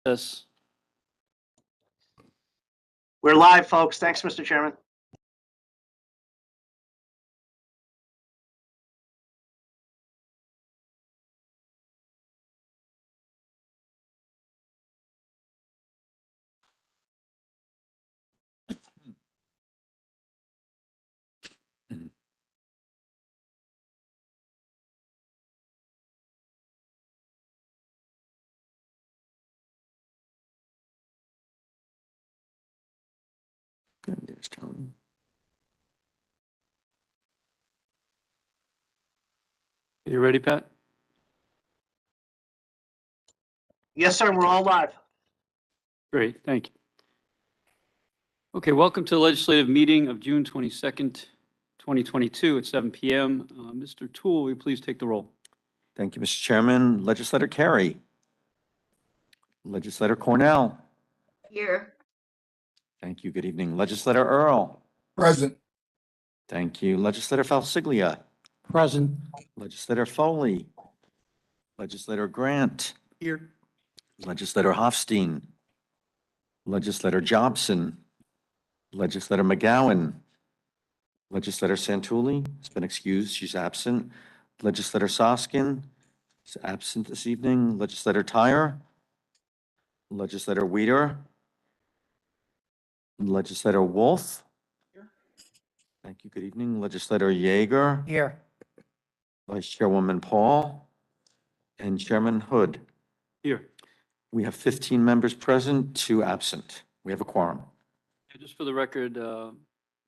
Yes. We're live, folks. Thanks, Mr. Chairman. There's Tony. You ready, Pat? Yes, sir. We're all live. Great, thank you. Okay, welcome to the legislative meeting of June 22nd, 2022 at 7 p.m. Mr. Toole, will you please take the roll? Thank you, Mr. Chairman. Legislator Carey. Legislator Cornell. Here. Thank you. Good evening. Legislator Earl. Present. Thank you. Legislator Falsiglia. Present. Legislator Foley. Legislator Grant. Here. Legislator Hofstein. Legislator Jobson. Legislator McGowan. Legislator Santulli has been excused. She's absent. Legislator Soskin is absent this evening. Legislator Tyre. Legislator Weider. Legislator Wolf. Thank you. Good evening. Legislator Yeager. Here. Vice Chairwoman Paul. And Chairman Hood. Here. We have 15 members present, 2 absent. We have a quorum. Just for the record,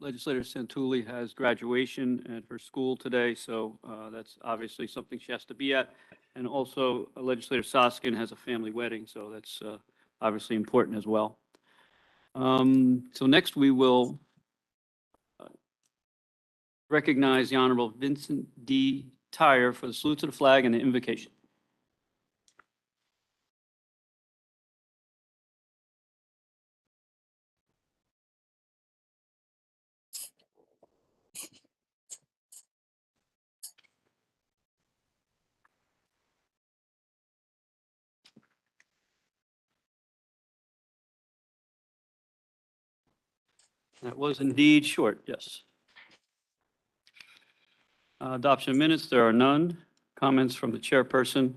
Legislator Santulli has graduation at her school today, so that's obviously something she has to be at. And also Legislator Soskin has a family wedding, so that's obviously important as well. So next we will recognize the Honorable Vincent D. Tyre for the salute to the flag and the invocation. That was indeed short, yes. Adoption of minutes, there are none. Comments from the chairperson,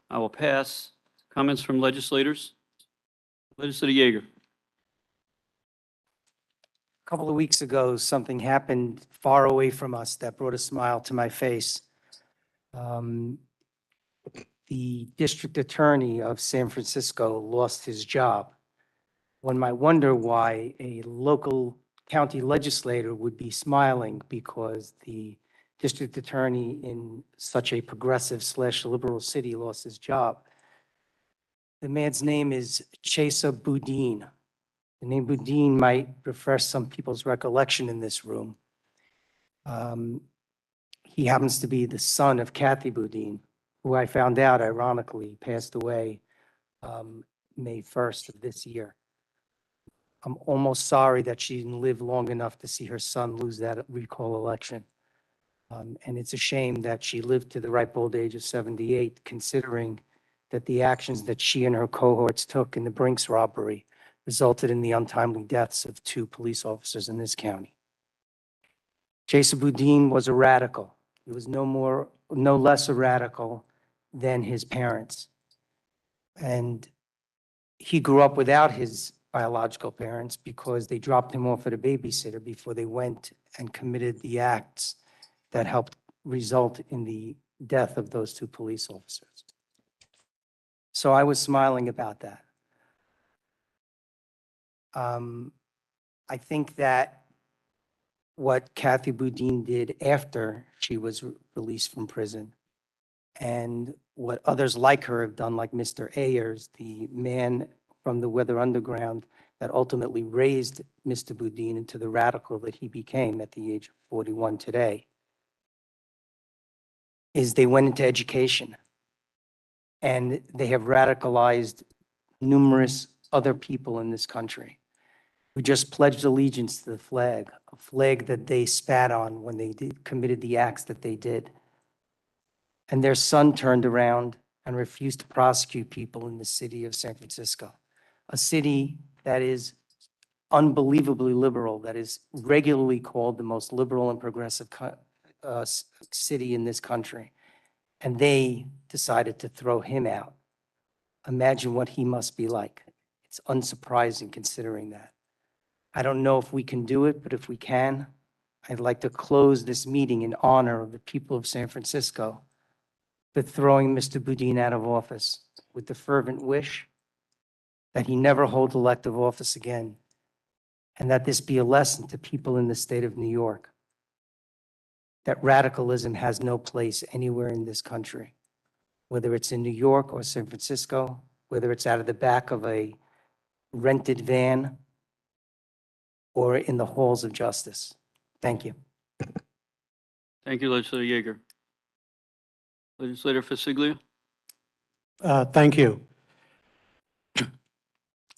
I will pass. Comments from legislators? Legislator Yeager. A couple of weeks ago, something happened far away from us that brought a smile to my face. The district attorney of San Francisco lost his job. One might wonder why a local county legislator would be smiling because the district attorney in such a progressive / liberal city lost his job. The man's name is Chesa Boudin. The name Boudin might refresh some people's recollection in this room. He happens to be the son of Kathy Boudin, who I found out ironically passed away May 1st of this year. I'm almost sorry that she didn't live long enough to see her son lose that recall election. And it's a shame that she lived to the ripe old age of 78, considering that the actions that she and her cohorts took in the Brinks robbery resulted in the untimely deaths of 2 police officers in this county. Chesa Boudin was a radical. He was no less a radical than his parents. And he grew up without his biological parents because they dropped him off at a babysitter before they went and committed the acts that helped result in the death of those 2 police officers. So I was smiling about that. I think that what Kathy Boudin did after she was released from prison and what others like her have done, like Mr. Ayers, the man from the Weather Underground that ultimately raised Mr. Boudin into the radical that he became at the age of 41 today, is they went into education and they have radicalized numerous other people in this country who just pledged allegiance to the flag, a flag that they spat on when they committed the acts that they did. And their son turned around and refused to prosecute people in the city of San Francisco. a city that is unbelievably liberal, that is regularly called the most liberal and progressive city in this country. And they decided to throw him out. Imagine what he must be like. It's unsurprising considering that. I don't know if we can do it, but if we can, I'd like to close this meeting in honor of the people of San Francisco for throwing Mr. Boudin out of office with the fervent wish that he never hold elective office again, and that this be a lesson to people in the state of New York, that radicalism has no place anywhere in this country, whether it's in New York or San Francisco, whether it's out of the back of a rented van or in the halls of justice. Thank you. Thank you, Legislator Yeager. Legislator Fasiglia? Thank you. A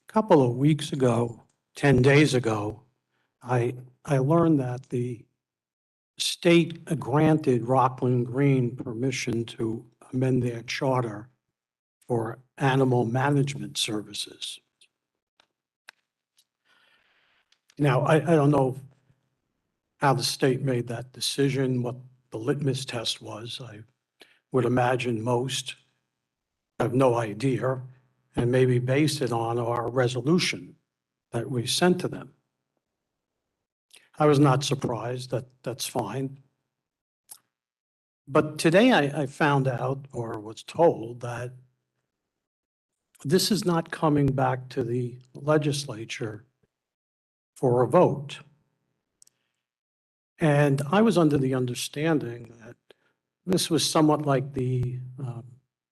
couple of weeks ago, 10 days ago, I learned that the state granted Rockland Green permission to amend their charter for animal management services. Now, I don't know how the state made that decision, what the litmus test was. I would imagine most have no idea and maybe base it on our resolution that we sent to them. I was not surprised. That's fine. But today I found out, or was told, that this is not coming back to the legislature for a vote. And I was under the understanding that this was somewhat like the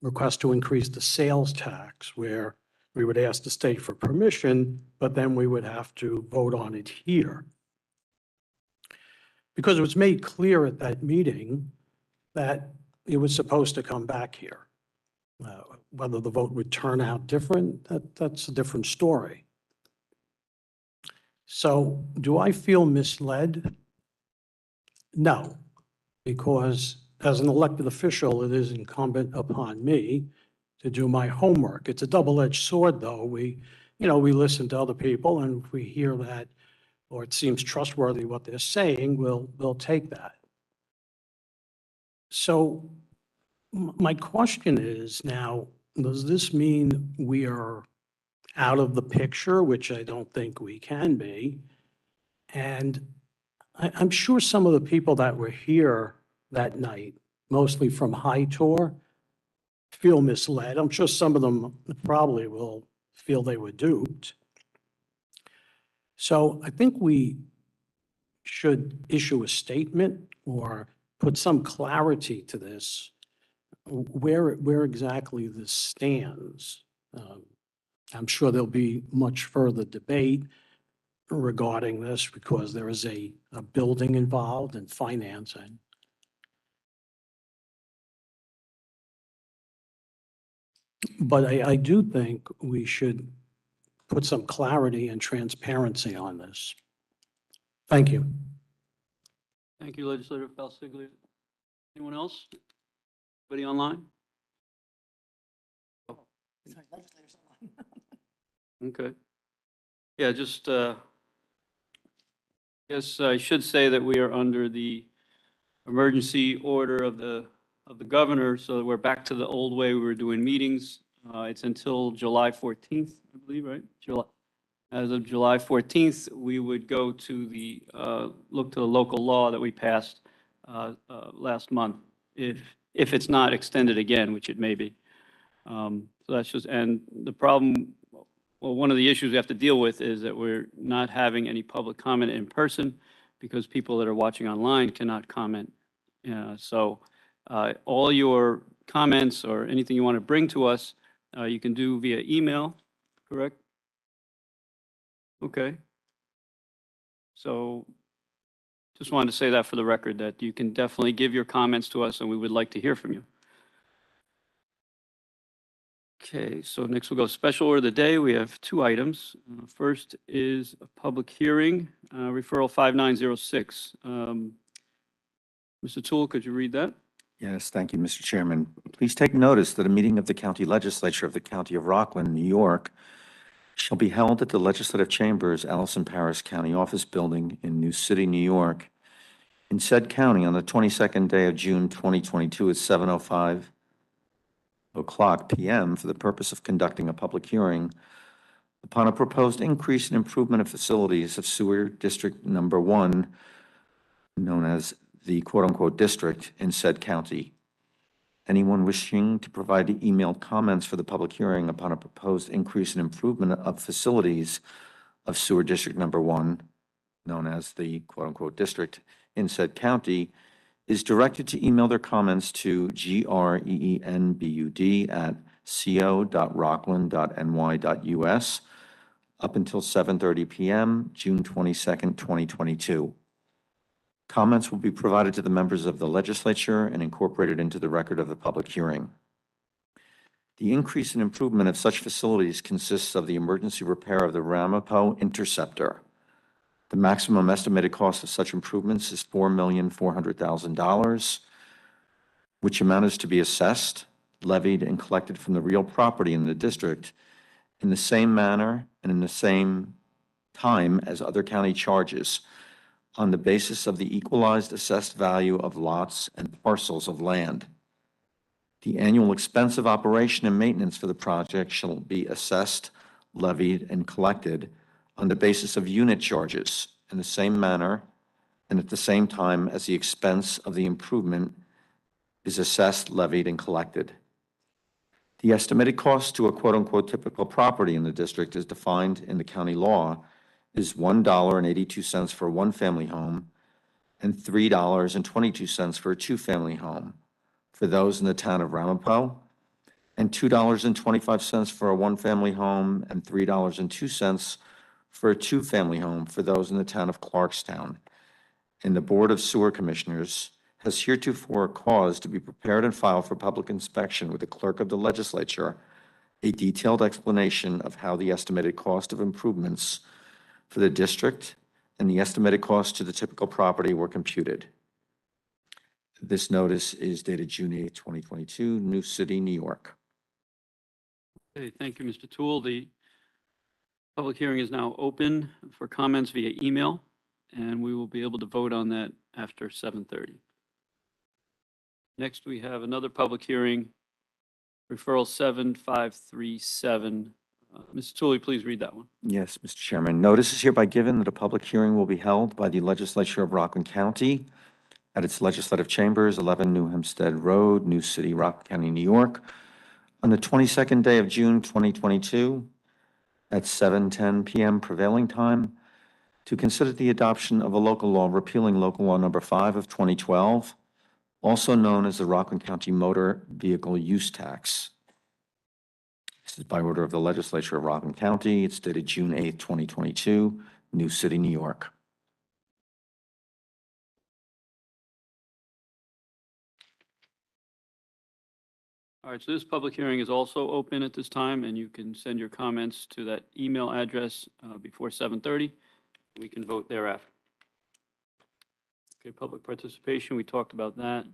request to increase the sales tax, where we would ask the state for permission, but then we would have to vote on it here. Because it was made clear at that meeting that it was supposed to come back here. Whether the vote would turn out different, that's a different story. So do I feel misled? No, because as an elected official, it is incumbent upon me to do my homework. It's a double-edged sword, though. We listen to other people, and if we hear that, or it seems trustworthy what they're saying, we'll take that. So my question is now, does this mean we are out of the picture, which I don't think we can be? And I'm sure some of the people that were here that night, mostly from High Tour, feel misled. I'm sure some of them probably will feel they were duped. So I think we should issue a statement or put some clarity to this, where exactly this stands. I'm sure there'll be much further debate regarding this because there is a building involved and financing. But I do think we should put some clarity and transparency on this. Thank you. Thank you, Legislator Falsiglia. Anyone else? Anybody online? Okay. Yeah, just, yes, I should say that we are under the emergency order of the governor, so we're back to the old way we were doing meetings. It's until July 14th, I believe, right? As of July 14th, we would go to the, look to the local law that we passed last month, if it's not extended again, which it may be. So that's just, and the problem, well, one of the issues we have to deal with is that we're not having any public comment in person because people that are watching online cannot comment. So all your comments or anything you want to bring to us, you can do via email, correct? Okay. So just wanted to say that for the record, that you can definitely give your comments to us and we would like to hear from you. Okay, so next we'll go special order of the day. We have two items. First is a public hearing, referral 5906. Mr. Toole, could you read that? Yes, thank you, Mr. Chairman. Please take notice that a meeting of the County Legislature of the County of Rockland, New York, shall be held at the Legislative Chambers, Allison Parish County Office Building in New City, New York, in said county on the 22nd day of June 2022 at 7:05 p.m. for the purpose of conducting a public hearing upon a proposed increase and improvement of facilities of Sewer District Number 1, known as the quote-unquote district in said county. Anyone wishing to provide emailed comments for the public hearing upon a proposed increase and improvement of facilities of Sewer District Number 1, known as the quote-unquote district in said county, is directed to email their comments to greenbud@co.rockland.ny.us up until 7:30 p.m., June 22nd, 2022. Comments will be provided to the members of the legislature and incorporated into the record of the public hearing. The increase and improvement of such facilities consists of the emergency repair of the Ramapo Interceptor. The maximum estimated cost of such improvements is $4,400,000, which amount is to be assessed, levied, and collected from the real property in the district in the same manner and in the same time as other county charges, on the basis of the equalized assessed value of lots and parcels of land. The annual expense of operation and maintenance for the project shall be assessed, levied, and collected on the basis of unit charges in the same manner and at the same time as the expense of the improvement is assessed, levied, and collected. The estimated cost to a quote-unquote typical property in the district as defined in the county law is $1.82 for a one-family home and $3.22 for a two-family home for those in the town of Ramapo, and $2.25 for a one-family home and $3.02 for a two-family home for those in the town of Clarkstown. And the Board of Sewer Commissioners has heretofore caused to be prepared and filed for public inspection with the clerk of the legislature a detailed explanation of how the estimated cost of improvements for the district and the estimated cost to the typical property were computed. This notice is dated June 8, 2022, New City, New York. Okay, thank you, Mr. Toole. The public hearing is now open for comments via email, and we will be able to vote on that after 7:30. Next, we have another public hearing, referral 7537. Mr. Toole, please read that one. Yes, Mr. Chairman. Notice is hereby given that a public hearing will be held by the Legislature of Rockland County at its legislative chambers, 11 New Hempstead Road, New City, Rockland County, New York, on the 22nd day of June 2022 at 7:10 p.m. prevailing time to consider the adoption of a local law repealing local law number 5 of 2012, also known as the Rockland County Motor Vehicle Use Tax. This is by order of the Legislature of Rockland County. It's dated June 8, 2022, New City, New York. All right, so this public hearing is also open at this time, and you can send your comments to that email address before 7:30. We can vote thereafter. Okay, public participation, we talked about that.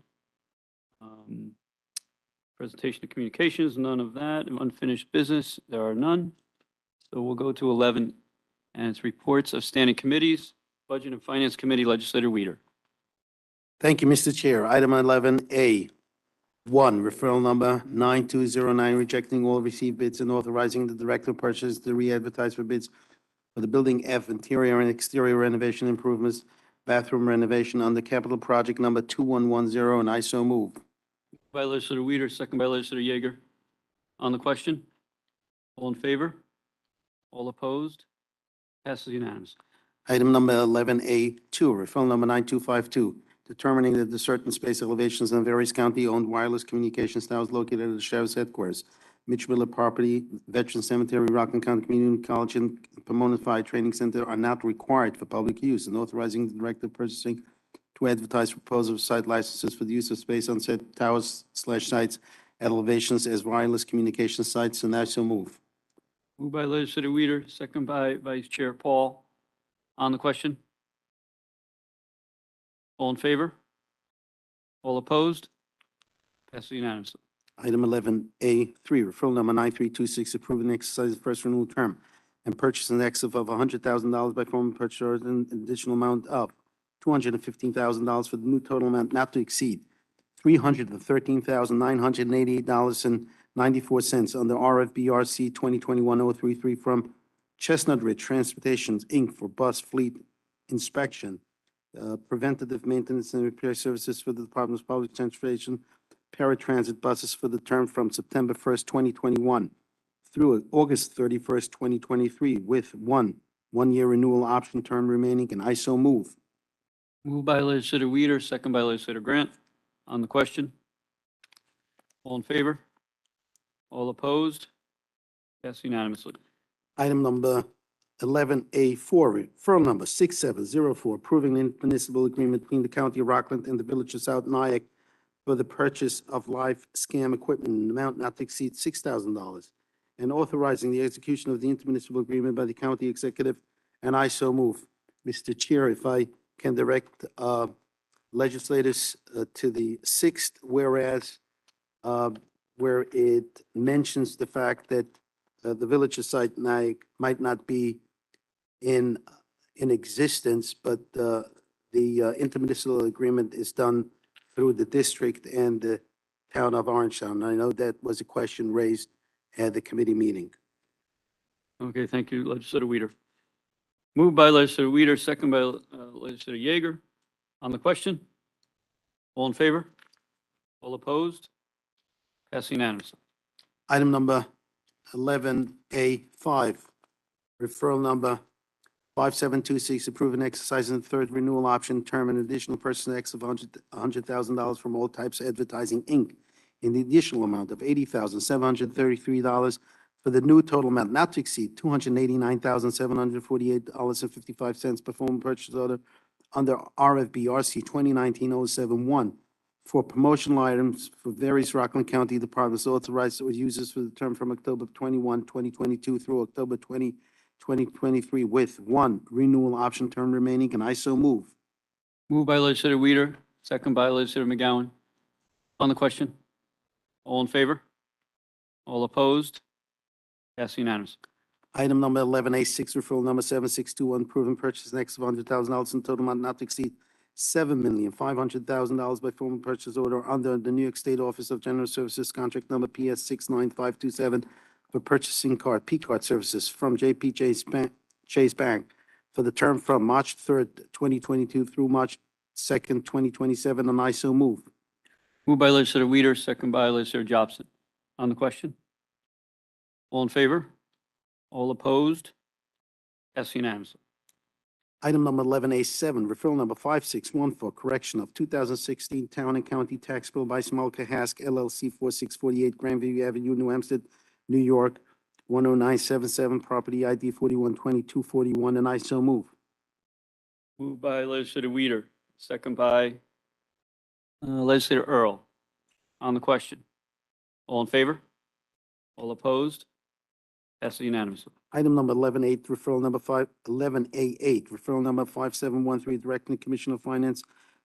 Presentation of communications, none of that. Unfinished business, there are none. So we'll go to 11, and it's reports of standing committees. Budget and Finance Committee, Legislator Weider. Thank you, Mr. Chair. Item 11A, 1, referral number 9209, rejecting all received bids and authorizing the Director of Purchase to re-advertise for bids for the Building F interior and exterior renovation improvements, bathroom renovation under capital project number 2110, and I so move. By Legislator Weider, second by Legislator Yeager. On the question? All in favor? All opposed? Passes unanimously. Item number 11A2, referral number 9252, determining that the certain space elevations on various county-owned wireless communications towers located at the sheriff's headquarters, Mitchville property, Veteran Cemetery, Rockland County Community College, and Pomona Fire Training Center are not required for public use, and authorizing the Director of Purchasing to advertise proposals of site licenses for the use of space on said towers/sites at elevations as wireless communication sites, and I so move. Moved by Legislator Weider, second by Vice Chair Paul. On the question? All in favor? All opposed? Passes unanimously. Item 11A3, referral number 9326, approving exercise of first renewal term and purchase in excess of $100,000 by form of purchase order and an additional amount of $215,000 for the new total amount not to exceed $313,988.94 under RFBRC 2021-033 from Chestnut Ridge Transportation, Inc. for bus fleet inspection, preventative maintenance and repair services for the Department of Public Transportation, paratransit buses for the term from September 1st, 2021 through August 31st, 2023, with one-year renewal option term remaining, and I so move. Moved by legislator Weider, second by legislator Grant. On the question? All in favor? All opposed? Passed unanimously. Item number 11A4, referral number 6704, approving an intermunicipal agreement between the County of Rockland and the Village of South Nyack for the purchase of live scam equipment in an amount not to exceed $6,000, and authorizing the execution of the intermunicipal agreement by the county executive, and I so move. Mr. Chair, if I can direct legislators to the sixth whereas, where it mentions the fact that the Village of South Nyack might not be in existence, but the intermunicipal agreement is done through the district and the town of Orangetown. I know that was a question raised at the committee meeting. Okay, thank you, legislator Weider. Moved by legislator Weider, second by legislator Yeager. On the question? All in favor? All opposed? Passed unanimously. Item number 11A5, referral number 5726, approving exercising the third renewal option term and additional purchase in excess of $100,000 from All Types Advertising, Inc. in the additional amount of $80,733 for the new total amount not to exceed $289,748.55 per form of purchase order under RFBRC 2019-071 for promotional items for various Rockland County departments authorized or users for the term from October 21, 2022 through October 20, 2023, with one renewal option term remaining, and I so move. Moved by legislator Weider, second by legislator McGowan. On the question? All in favor? All opposed? Passed unanimously. Item number 11A6, referral number 7621, approving purchase in excess of $100,000 in total amount not to exceed $7,500,000 by form of purchase order under the New York State Office of General Services contract number PS 69527 for purchasing card, P-card services from JP Chase Bank for the term from March 3rd, 2022 through March 2nd, 2027, and I so move. Moved by legislator Weider, second by legislator Jobson. On the question? All in favor? All opposed? Passed unanimously. Item number 11A7, referral number 5614, for correction of 2016 Town and County Tax Bill by Smolka Hask LLC 4648 Grandview Avenue, New Hampstead, New York, 10977, property ID 412241, and I so move. Moved by legislator Weider, second by legislator Earl. On the question? All in favor? All opposed? Passed unanimously. Item number 11A8, referral number 11A8, referral number 5713, directing the Commissioner of Finance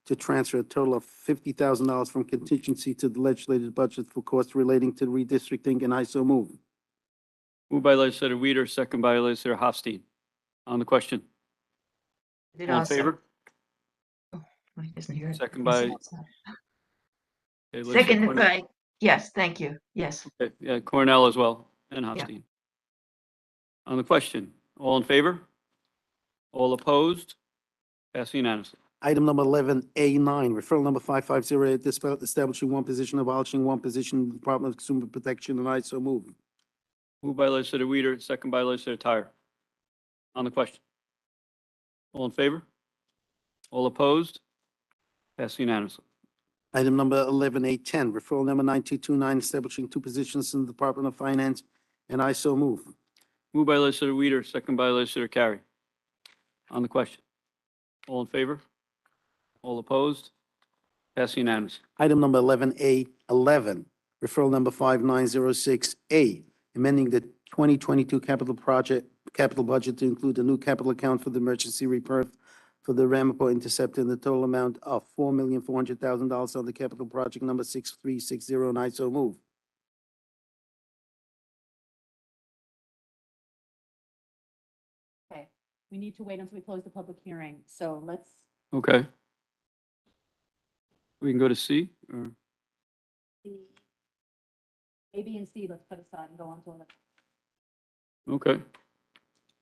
to transfer a total of $50,000 from contingency to the legislative budget for costs relating to redistricting, and I so move. Moved by legislator Weider, second by legislator Hofstein. On the question? Did All in also- favor? Oh, he doesn't hear it. Second Yes, by- yes. Okay, legislator Seconded Cornell. by, yes, thank you, yes. Okay, yeah, Cornell as well, and Hofstein. On the question? All in favor? All opposed? Passed unanimously. Item number 11A9, referral number 5508, establishing one position, abolishing one position in the Department of Consumer Protection, and I so move. Moved by legislator Weider, second by legislator Tyre. On the question? All in favor? All opposed? Passed unanimously. Item number 11A10, referral number 9229, establishing two positions in the Department of Finance, and I so move. Moved by legislator Weider, second by legislator Carey. On the question? All in favor? All opposed? Passed unanimously. Item number 11A11, referral number 5906A, amending the 2022 capital budget to include a new capital account for the emergency repair for the Ramapo Interceptor in the total amount of $4,400,000 on the capital project number 6360, and I so move. we need to wait until we close the public hearing, so let's, Okay. We can go to C, or, the A, B, and C, let's put aside and go on to it. okay.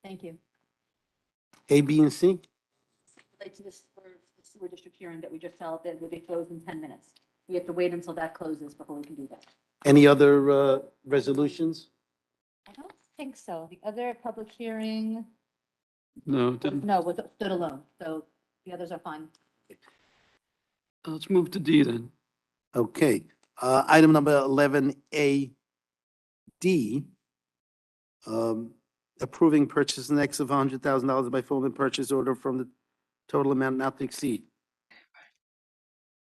Thank you. A, B, and C? Relate to this for the sewer district hearing that we just held, that will be closed in 10 minutes. We have to wait until that closes before we can do that. Any other resolutions? I don't think so. The other public hearing, No, it didn't. no, was stood alone, so the others are fine. Let's move to D then. Okay, item number 11A, D, approving purchase in excess of $100,000 by form of purchase order from the total amount not to exceed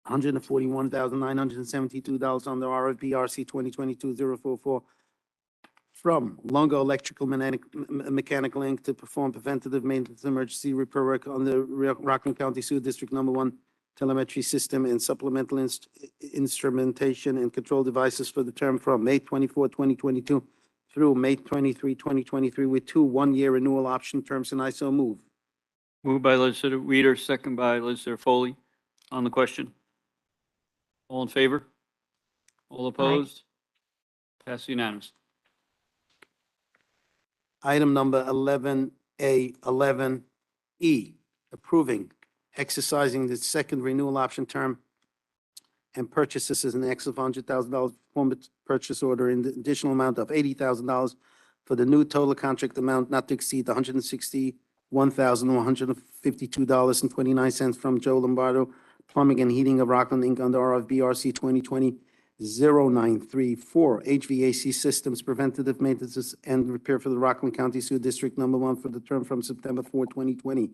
$141,972 on the RFP RC 2022-044 from Longo Electrical Mechanical Inc. to perform preventative maintenance emergency repair work on the Rockland County Sewer District Number 1 telemetry system and supplemental instrumentation and control devices for the term from May 24, 2022 through May 23, 2023 with two one-year renewal option terms, and I so move. Moved by legislator Weider, second by legislator Foley. On the question? All in favor? All opposed? Passed unanimous. Item number 11A, 11E, approving exercising the second renewal option term and purchases as an excess of $100,000 form of purchase order in the additional amount of $80,000 for the new total contract amount not to exceed $161,152.29 from Joe Lombardo Plumbing and Heating of Rockland Inc. under RFB RC 2020-0934 HVAC systems preventative maintenance and repair for the Rockland County Sewer District Number 1 for the term from September 4, 2020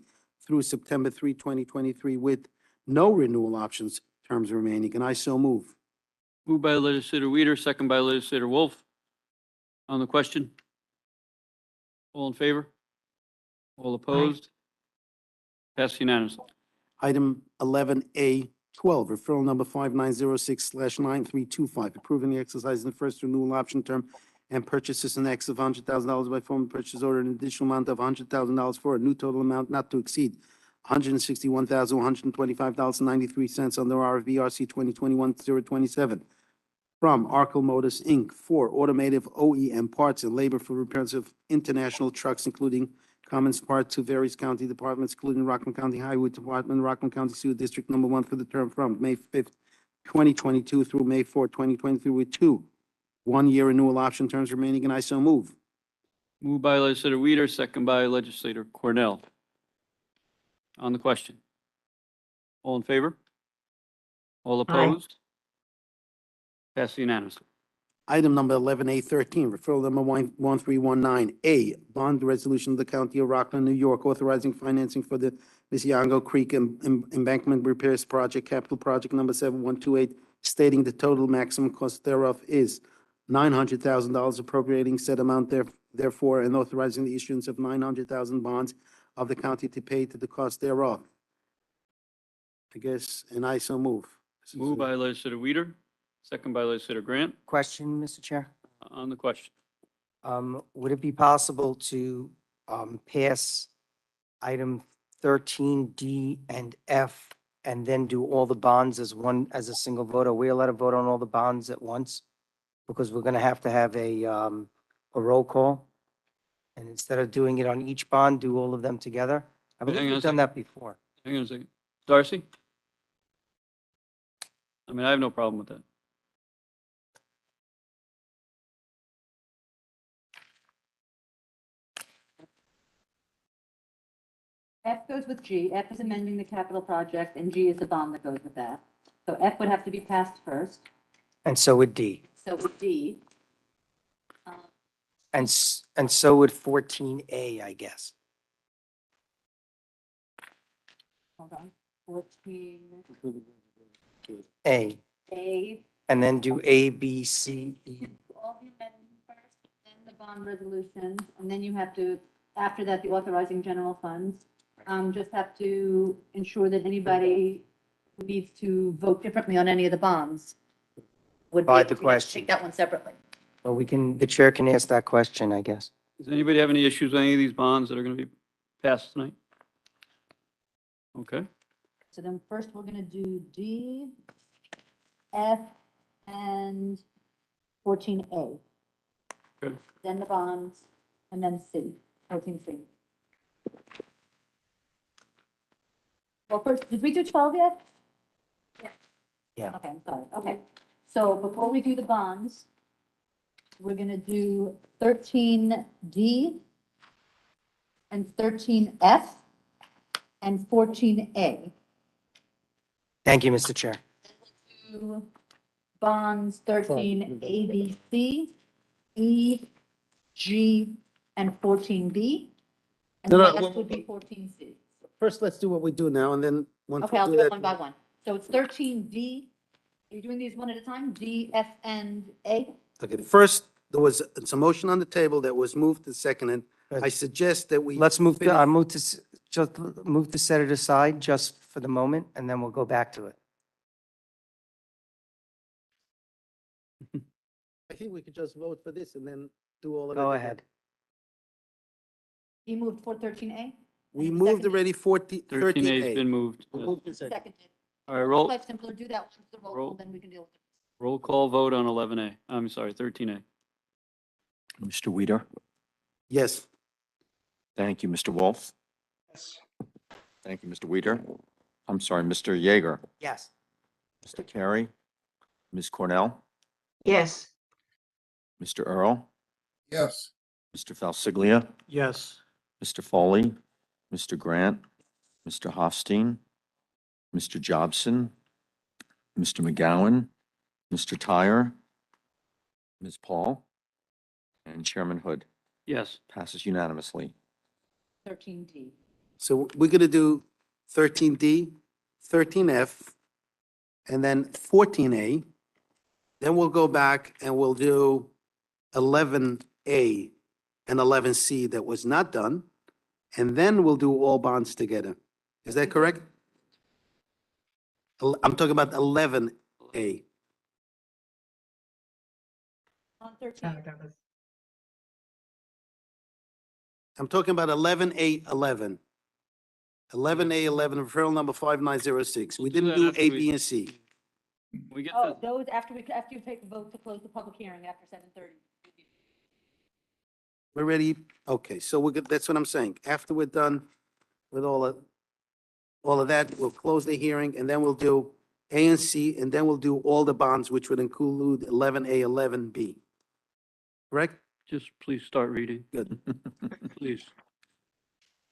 through September 3, 2023 with no renewal options terms remaining, and I so move. Moved by legislator Weider, second by legislator Wolf. On the question? All in favor? All opposed? Passed unanimously. Item 11A, 12, referral number 5906/9325, approving the exercise in the first renewal option term and purchases in excess of $100,000 by form of purchase order, an additional amount of $100,000 for a new total amount not to exceed $161,125.93 under RFB RC 2021-027 from Arkle Motors, Inc. for automotive OEM parts and labor for repairs of international trucks, including common parts to various county departments, including Rockland County Highway Department, Rockland County Sewer District Number 1 for the term from May 5th, 2022 through May 4th, 2023 with two one-year renewal option terms remaining, and I so move. Moved by legislator Weider, second by legislator Cornell. On the question? All in favor? All opposed? Passed unanimously. Item number 11A, 13, referral number 1319A, bond resolution of the County of Rockland, New York, authorizing financing for the Mississauga Creek Embankment Repairs Project, capital project number 7128, stating the total maximum cost thereof is $900,000, appropriating said amount therefore, and authorizing the issuance of 900,000 bonds of the county to pay to the cost thereof. I guess, and I so move. Moved by legislator Weider, second by legislator Grant. Question, Mr. Chair? On the question? Would it be possible to pass item 13D and F and then do all the bonds as a single vote? Are we allowed to vote on all the bonds at once? Because we're going to have a roll call. And instead of doing it on each bond, do all of them together? I believe Hang on a we've done that before. Hang on a second. Darcy? I mean, I have no problem with that. F goes with G. F is amending the capital project, and G is the bond that goes with that. So F would have to be passed first. And so would D. So with D, And so would 14A, I guess. hold on, 14A, A. And then do A, B, C, E. all the amendments first, then the bond resolution, and then you have to, after that, the authorizing general funds. Just have to ensure that anybody who needs to vote differently on any of the bonds would be By able the to question. take that one separately. Well, the chair can ask that question, I guess. Does anybody have any issues with any of these bonds that are going to be pass tonight? Okay, So then first, we're gonna do D, F, and 14A. Good. Then the bonds, and then C, 14C. Well, first, did we do 12 yet? Yeah. Okay, I'm sorry, okay. So before we do the bonds, we're gonna do 13D and 13F and 14A. Thank you, Mr. Chair. Do bonds 13A, B, C, E, G, and 14B. And No, the no, last would be 14C. First, let's do what we do now, and then once Okay, we I'll do do it that. one by one. So it's 13D. Are you doing these one at a time? D, F, and A? Okay, first, it's a motion on the table that was moved and seconded. I suggest that we. Let's move, finish- I move to, just move to set it aside just for the moment, and then we'll go back to it. I think we could just vote for this and then do all of it. Go again. ahead. You moved for 13A? We And moved seconded? already 13A has 13A. been moved. Moved and seconded. Seconded. All right, roll, Much simpler, do that once the roll Roll. call, then we can deal with it. roll call vote on 11A. I'm sorry, 13A. Mr. Weider? Yes. Thank you, Mr. Wolf. Thank you, Mr. Weider. I'm sorry, Mr. Yeager, Yes. Mr. Carey, Ms. Cornell, Yes. Mr. Earl, Yes. Mr. Falsiglia, Yes. Mr. Foley, Mr. Grant, Mr. Hofstein, Mr. Jobson, Mr. McGowan, Mr. Tyre, Ms. Paul, and Chairman Hood. Yes, Passes unanimously. 13D. So we're going to do 13D, 13F, and then 14A. Then we'll go back and we'll do 11A and 11C that was not done. And then we'll do all bonds together. Is that correct? I'm talking about 11A. On 13, I'm talking about 11A11. 11A11, referral number 5906. We We'll do didn't that do after A, we- B, and C. we get oh, the, those after you take the vote to close the public hearing after 7:30. We're ready? Okay, so we're good, that's what I'm saying. After we're done with all of that, we'll close the hearing, and then we'll do A and C, and then we'll do all the bonds, which would include 11A, 11B. Correct? just please start reading, Good. please.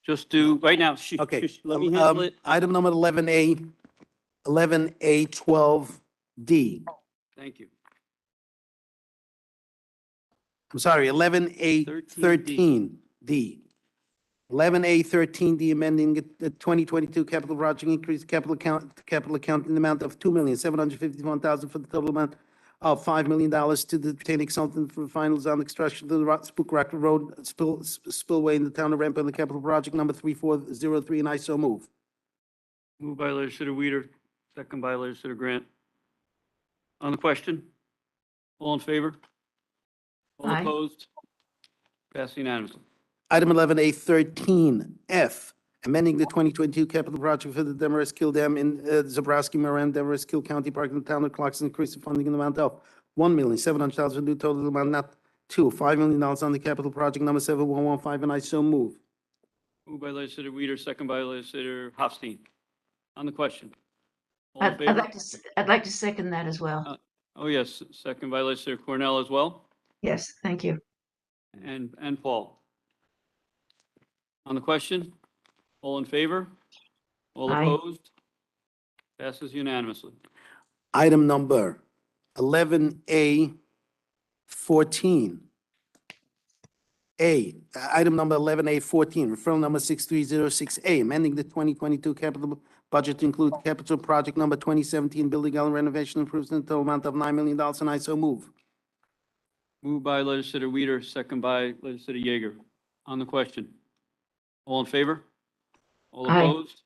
Just do, right now, Okay. let me handle it. Item number 11A, 11A, 12D. Thank you. I'm sorry, 11A, 13D. 11A, 13D, amending the 2022 capital project increase capital account in the amount of $2,751,000 for the total amount of $5 million to the retaining consultant for finals on the construction of the Spook Rock Road spillway in the town of Rampart, the capital project number 3403, and I so move. Moved by legislator Weider, second by legislator Grant. On the question? All in favor? All Aye. opposed? Passed unanimously. Item 11A, 13F, amending the 2022 capital project for the Demarest Kill Dam in Zabrowski, Moran, Demarest Kill County Park in the town of Clarkson, increase the funding in the amount of $1,700,000, new total amount not to $5 million on the capital project number 7115, and I so move. Moved by legislator Weider, second by legislator Hofstein. On the question? All in I'd favor? like to, I'd like to second that as well. Oh, yes, second by legislator Cornell as well, Yes, thank you. and Paul. On the question? All in favor? All Aye. opposed? Passes unanimously. Item number 11A, 14. Item number 11A, 14, referral number 6306A, amending the 2022 capital budget to include capital project number 2017 building and renovation improvement, total amount of $9 million, and I so move. Moved by legislator Weider, second by legislator Yeager. On the question? All in favor? All Aye. opposed?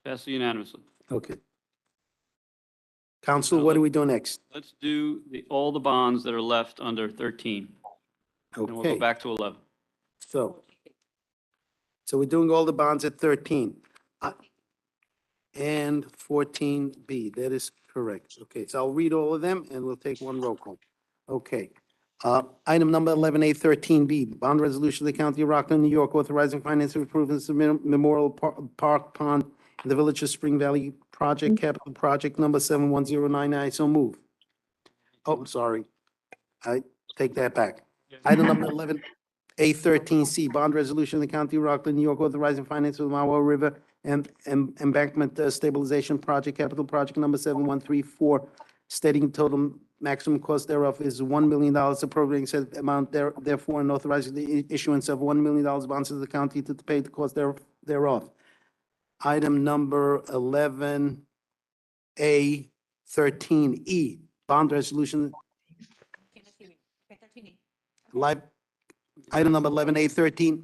Passes unanimously. Okay. Council, what do we do next? Let's do all the bonds that are left under 13, and we'll go Okay, back to 11. so So we're doing all the bonds at 13. And 14B, that is correct. Okay, so I'll read all of them and we'll take one roll call. Okay. Item number 11A, 13B, bond resolution of the County of Rockland, New York, authorizing financial improvements to Memorial Park Pond in the Village of Spring Valley Project, capital project number 71099. So move. Oh, sorry. I take that back. Item number 11A13C, bond resolution of the County of Rockland, New York, authorizing finance of the Mahwah River and embankment stabilization project, capital project number 7134, stating total maximum cost thereof is $1 million, appropriating said amount therefore, and authorizing the issuance of $1 million bonds to the county to pay the cost thereof. Item number 11A13E, bond resolution, live, item number 11A13.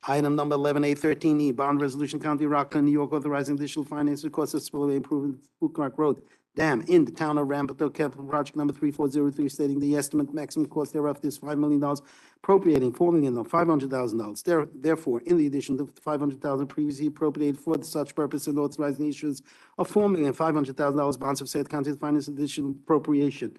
Item number 11A13E, bond resolution, County of Rockland, New York, authorizing additional financing costs of spillway improvement Footclark Road Dam in the town of Rampart, capital project number 3403, stating the estimate maximum cost thereof is $5 million, appropriating $4,500,000. Therefore, in the addition to $500,000 previously appropriated for such purpose, and authorizing the issuance of $4,500,000 bonds of said county to finance additional appropriation.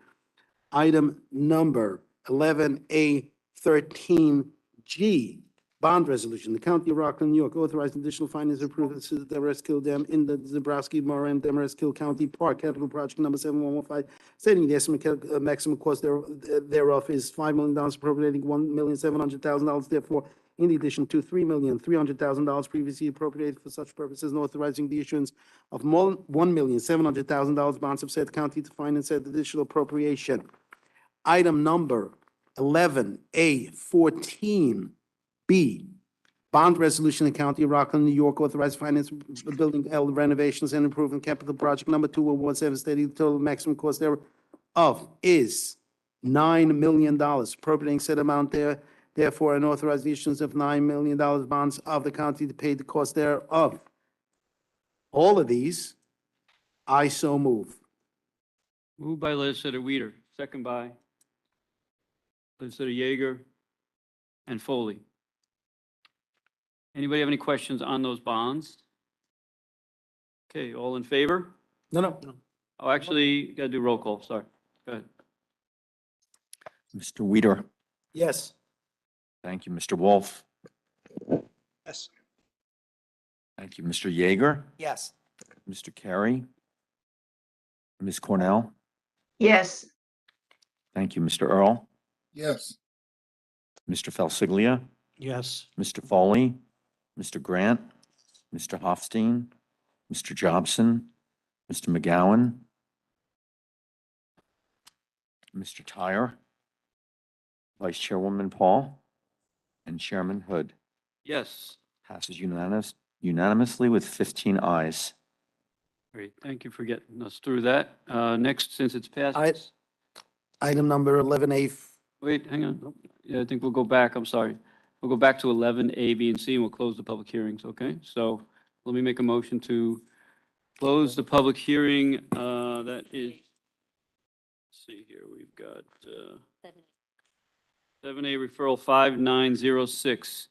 Item number 11A13G, bond resolution, the County of Rockland, New York, authorizing additional finance improvements to the Demarest-Kill Dam in the Zabrowski-Moran Demarest-Kill County Park, capital project number 7115, stating the estimate maximum cost thereof is $5 million, appropriating $1,700,000. Therefore, in addition to $3,300,000 previously appropriated for such purposes, and authorizing the issuance of $1,700,000 bonds of said county to finance said additional appropriation. Item number 11A14B, bond resolution in the County of Rockland, New York, authorized finance building renovations and improvement capital project number 2117, stating the total maximum cost thereof is $9 million, appropriating said amount therefore, and authorize the issuance of $9 million bonds of the county to pay the cost thereof. All of these, I so move. Moved by legislator Weider, second by legislator Yeager and Foley. Anybody have any questions on those bonds? Okay, all in favor? No. Oh, actually, got to do roll call, sorry. Go ahead. Mr. Weider. Yes. Thank you, Mr. Wolf. Yes. Thank you, Mr. Yeager, Yes. Mr. Carey, Ms. Cornell. Yes, Thank you, Mr. Earl, yes, Mr. Falsiglia, Yes. Mr. Foley, Mr. Grant, Mr. Hofstein, Mr. Jobson, Mr. McGowan, Mr. Tyre, Vice Chairwoman Paul, and Chairman Hood. Yes, Passes unanimously with 15 ayes. great, thank you for getting us through that. Next, since it's passed, Item number 11A, wait, hang on. Yeah, I think we'll go back, I'm sorry. We'll go back to 11A, B, and C, and we'll close the public hearings, okay? So let me make a motion to close the public hearing. That is, let's see here, we've got 7A referral 5906.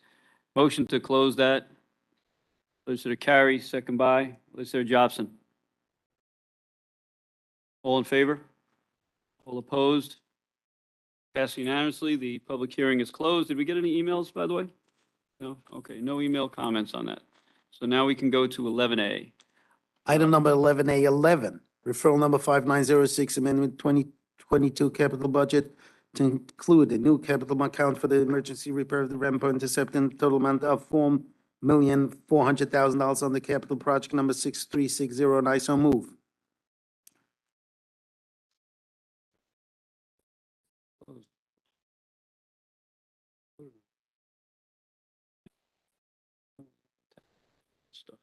Motion to close that. Legislator Carey, second by Legislator Jobson. All in favor? All opposed? Passed unanimously. The public hearing is closed. Did we get any emails, by the way? No? Okay, no email comments on that. So now we can go to 11A. item number 11A11, referral number 5906, amendment 2022 capital budget to include a new capital account for the emergency repair of the Rampart intercept in total amount of $4,400,000 on the capital project number 6360, and I so move. Stuff.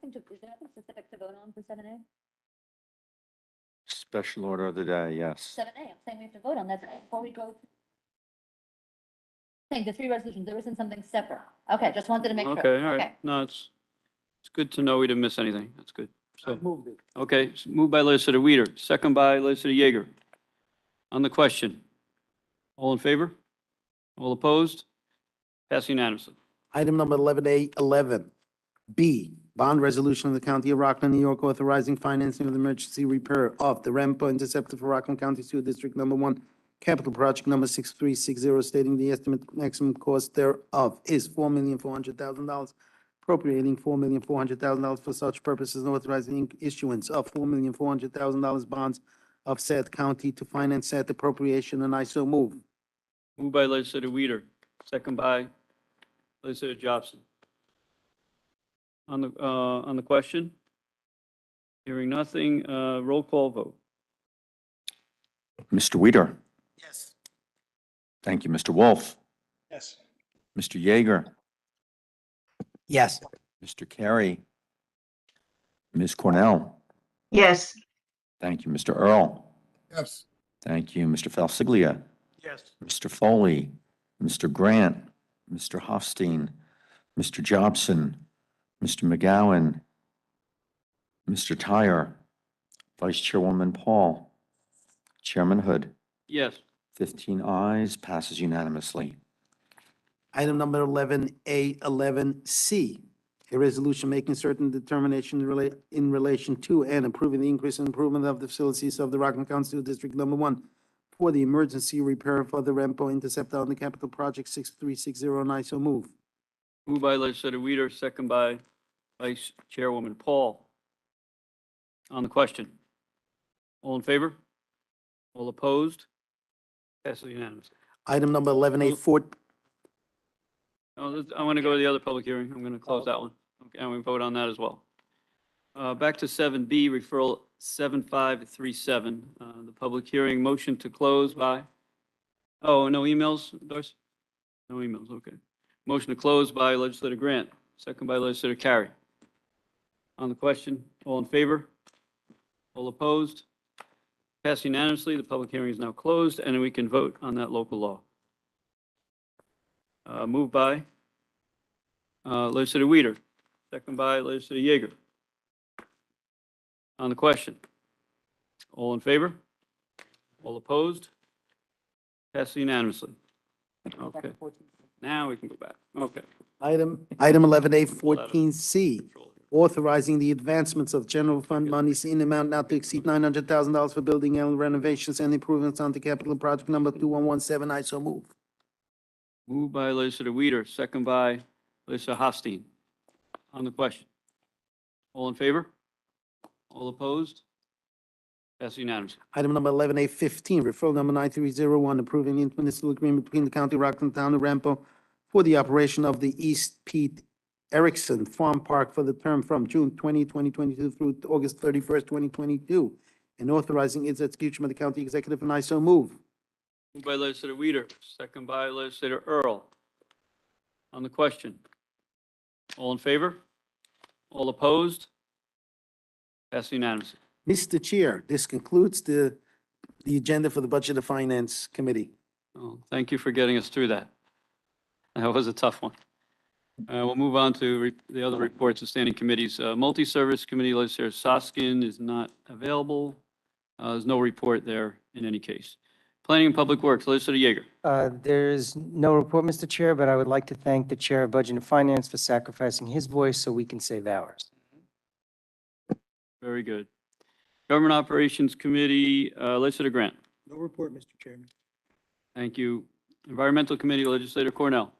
Is there nothing specific to vote on for 7A? Special order of the day, yes. 7A, I'm saying we have to vote on that before we go. Saying the three resolutions, there isn't something separate. Okay, just wanted to make sure. Okay, all right. No, it's good to know we didn't miss anything. That's good. So, Moved it. okay, moved by legislator Weider, second by legislator Yeager. On the question, All in favor? All opposed? Passed unanimously. Item number 11A11, B, bond resolution of the County of Rockland, New York, authorizing financing of the emergency repair of the Rampo Interceptor for Rockland County Sewer District Number 1, capital project number 6360, stating the estimate maximum cost thereof is $4,400,000, appropriating $4,400,000 for such purposes, and authorizing issuance of $4,400,000 bonds of said county to finance said appropriation, and I so move. Moved by legislator Weider, second by legislator Jobson. On the question? Hearing nothing, roll call vote. Mr. Weider. Yes. Thank you, Mr. Wolf. Yes. Mr. Yeager. Yes. Mr. Carey. Ms. Cornell. Yes. Thank you, Mr. Earl. Yes. Thank you, Mr. Falsiglia. Yes. Mr. Foley, Mr. Grant, Mr. Hofstein, Mr. Jobson, Mr. McGowan, Mr. Tyre, Vice Chairwoman Paul, Chairman Hood. Yes. 15 ayes, passes unanimously. Item number 11A11C, a resolution making certain determination in relation to and approving the increase and improvement of the facilities of the Rockland County Sewer District Number 1 for the emergency repair for the Rampo Interceptor on the capital project 6360, and I so move. Moved by legislator Weider, second by Vice Chairwoman Paul. On the question? All in favor? All opposed? Passes unanimously. Item number 11A14, I want to go to the other public hearing. I'm going to close that one. Okay, and we vote on that as well. Back to 7B, referral 7537. The public hearing motion to close by, oh, no emails, Doris? No emails, okay. Motion to close by legislator Grant, second by legislator Carey. On the question, all in favor? All opposed? Passed unanimously. The public hearing is now closed, and we can vote on that local law. Moved by legislator Weider, second by legislator Yeager. On the question, all in favor? All opposed? Passed unanimously. Okay, now we can go back. Okay. item 11A14C, authorizing the advancements of general fund monies in amount not to exceed $900,000 for building and renovations and improvements on the capital project number 2117, I so move. Moved by legislator Weider, second by legislator Hofstein. On the question, all in favor? All opposed? Passed unanimously. Item number 11A15, referral number 9301, approving the intermunicipal agreement between the County of Rockland, Town of Rampo for the operation of the East Pete Erickson Farm Park for the term from June 2022 through August 31st, 2022, and authorizing its execution by the county executive, and I so move. Moved by legislator Weider, second by legislator Earl. On the question, all in favor? All opposed? Passed unanimously. Mr. Chair, this concludes the agenda for the Budget and Finance Committee. Oh, thank you for getting us through that. That was a tough one. We'll move on to the other reports of standing committees. Multi-Service Committee, legislator Soskin is not available. There's no report there in any case. Planning and Public Works, legislator Yeager. There's no report, Mr. Chair, but I would like to thank the Chair of Budget and Finance for sacrificing his voice so we can save ours. Very good. Government Operations Committee, legislator Grant. No report, Mr. Chairman. Thank you. Environmental Committee, legislator Cornell.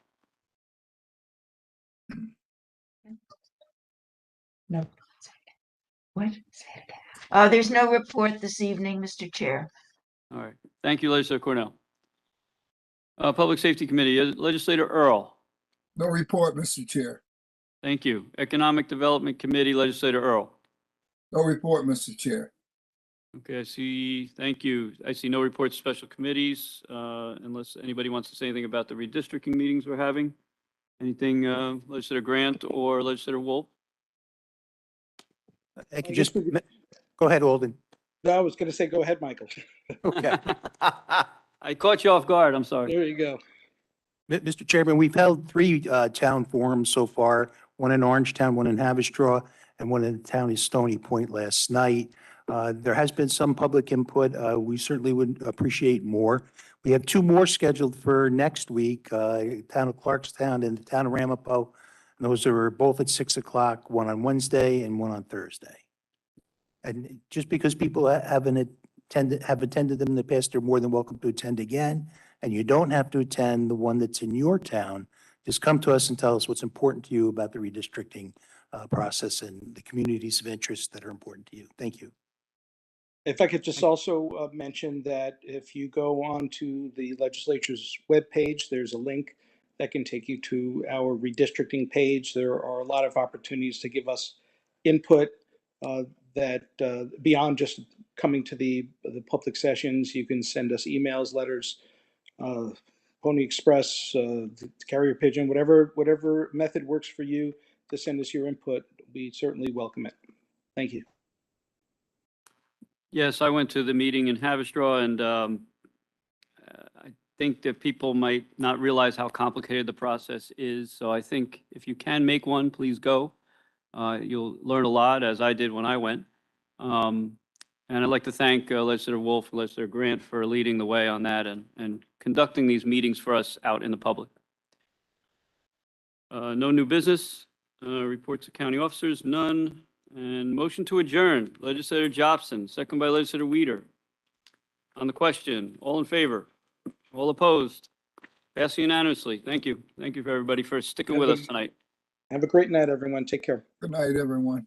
No. What? There's no report this evening, Mr. Chair. All right. Thank you, legislator Cornell. Public Safety Committee, legislator Earl. No report, Mr. Chair. Thank you. Economic Development Committee, legislator Earl. No report, Mr. Chair. Okay, I see, thank you. I see no reports, special committees, unless anybody wants to say anything about the redistricting meetings we're having. Anything, legislator Grant or legislator Wolf? I could just, go ahead, Alden. No, I was going to say, go ahead, Michael. Okay. I caught you off guard, I'm sorry. There you go. Mr. Chairman, we've held three town forums so far, one in Orangetown, one in Haverstraw, and one in the town of Stony Point last night. There has been some public input. We certainly would appreciate more. We have two more scheduled for next week, town of Clarkstown and the town of Ramapo. And those are both at 6 o'clock, one on Wednesday and one on Thursday. And just because people have attended them in the past, they're more than welcome to attend again. And you don't have to attend the one that's in your town. Just come to us and tell us what's important to you about the redistricting process and the communities of interest that are important to you. Thank you. If I could just also mention that if you go on to the legislature's webpage, there's a link that can take you to our redistricting page. There are a lot of opportunities to give us input that beyond just coming to the public sessions. You can send us emails, letters, Pony Express, carrier pigeon, whatever method works for you to send us your input. We certainly welcome it. Thank you. Yes, I went to the meeting in Haverstraw, and I think that people might not realize how complicated the process is. So I think if you can make one, please go. You'll learn a lot, as I did when I went. And I'd like to thank Legislator Wolf, Legislator Grant for leading the way on that and conducting these meetings for us out in the public. No new business. Reports of county officers, none. And motion to adjourn. Legislator Jobson, second by Legislator Weider. On the question, all in favor? All opposed? Passed unanimously. Thank you. Thank you for everybody for sticking with us tonight. Have a great night, everyone. Take care. Good night, everyone.